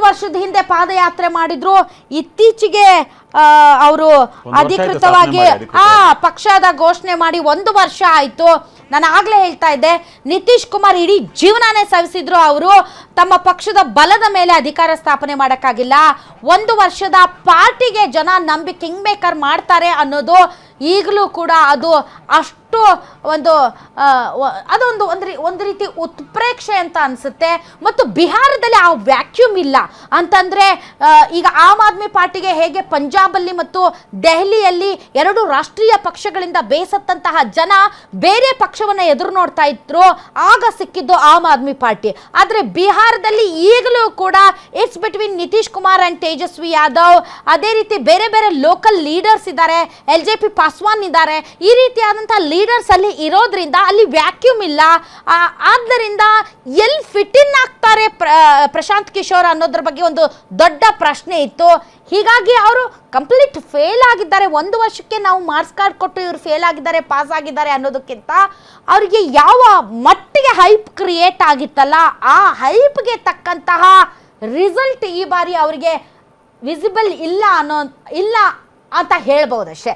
ವರ್ಷದ ಹಿಂದೆ ಪಾದಯಾತ್ರೆ ಮಾಡಿದ್ರು. ಇತ್ತೀಚೆಗೆ ಅವರು ಅಧಿಕೃತವಾಗಿ ಪಕ್ಷದ ಘೋಷಣೆ ಮಾಡಿ 1 ವರ್ಷ ಆಯ್ತು. ನಾನು ಆಗ್ಲೇ ಹೇಳ್ತಾ ಇದ್ದೆ, ನಿತೀಶ್ ಕುಮಾರ್ ಇಡೀ ಜೀವನನೇ ಸವಿಸಿದ್ರು. ಅವರು ತಮ್ಮ ಪಕ್ಷದ ಬಲದ ಮೇಲೆ ಅಧಿಕಾರ ಸ್ಥಾಪನೆ ಮಾಡೋಕ್ಕಾಗಿಲ್ಲ. 1 ವರ್ಷದ ಪಾರ್ಟಿಗೆ ಜನ ನಂಬಿ ಕಿಂಗ್ ಮೇಕರ್ ಮಾಡ್ತಾರೆ ಅನ್ನೋದು ಈಗಲೂ ಕೂಡ ಅದು ಅಷ್ಟು ಒಂದು ರೀತಿ ಉತ್ಪ್ರೇಕ್ಷೆ ಅಂತ ಅನ್ಸುತ್ತೆ. ಮತ್ತು ಬಿಹಾರದಲ್ಲಿ ಆ ವ್ಯಾಕ್ಯೂಮ್ ಇಲ್ಲ ಅಂತಂದ್ರೆ, ಈಗ ಆಮ್ ಆದ್ಮಿ ಪಾರ್ಟಿಗೆ ಹೇಗೆ ಪಂಜಾಬಲ್ಲಿ ಮತ್ತು ದೆಹಲಿಯಲ್ಲಿ 2 ರಾಷ್ಟ್ರೀಯ ಪಕ್ಷಗಳಿಂದ ಬೇಸತ್ತಂತಹ ಜನ ಬೇರೆ ಪಕ್ಷವನ್ನ ಎದುರು ನೋಡ್ತಾ ಇದ್ರು, ಆಗ ಸಿಕ್ಕಿದ್ದು ಆಮ್ ಆದ್ಮಿ ಪಾರ್ಟಿ. ಆದ್ರೆ ಬಿಹಾರದಲ್ಲಿ ಈಗಲೂ ಕೂಡ it's between Nitish Kumar and Tejashwi Yadav. ಅದೇ ರೀತಿ ಬೇರೆ ಬೇರೆ ಲೋಕಲ್ ಲೀಡರ್ಸ್ ಇದ್ದಾರೆ, LJP ಪಾಸ್ವಾನ್ ಇದ್ದಾರೆ. ಈ ರೀತಿಯಾದಂತಹ ಲೀಡರ್ಸ್ ಅಲ್ಲಿ ಇರೋದ್ರಿಂದ ಅಲ್ಲಿ ವ್ಯಾಕ್ಯೂಮ್ ಇಲ್ಲ. ಆದ್ದರಿಂದ ಎಲ್ಲಿ ಫಿಟ್ ಇನ್ ಆಗ್ತಾರೆ ಪ್ರಶಾಂತ್ ಕಿಶೋರ್ ಅನ್ನೋದ್ರ ಬಗ್ಗೆ ಒಂದು ದೊಡ್ಡ ಪ್ರಶ್ನೆ ಇತ್ತು. ಹೀಗಾಗಿ ಅವರು ಕಂಪ್ಲೀಟ್ ಫೇಲ್ ಆಗಿದ್ದಾರೆ. 1 ವರ್ಷಕ್ಕೆ ನಾವು ಮಾರ್ಕ್ಸ್ ಕಾರ್ಡ್ ಕೊಟ್ಟು ಇವರು ಫೇಲ್ ಆಗಿದ್ದಾರೆ, ಪಾಸ್ ಆಗಿದ್ದಾರೆ ಅನ್ನೋದಕ್ಕಿಂತ ಅವರಿಗೆ ಯಾವ ಮಟ್ಟಿಗೆ ಹೈಪ್ ಕ್ರಿಯೇಟ್ ಆಗಿತ್ತಲ್ಲ, ಆ ಹೈಪ್ಗೆ ತಕ್ಕಂತಹ ರಿಸಲ್ಟ್ ಈ ಬಾರಿ ಅವರಿಗೆ ವಿಸಿಬಲ್ ಇಲ್ಲ ಅಂತ ಹೇಳ್ಬಹುದಷ್ಟೇ.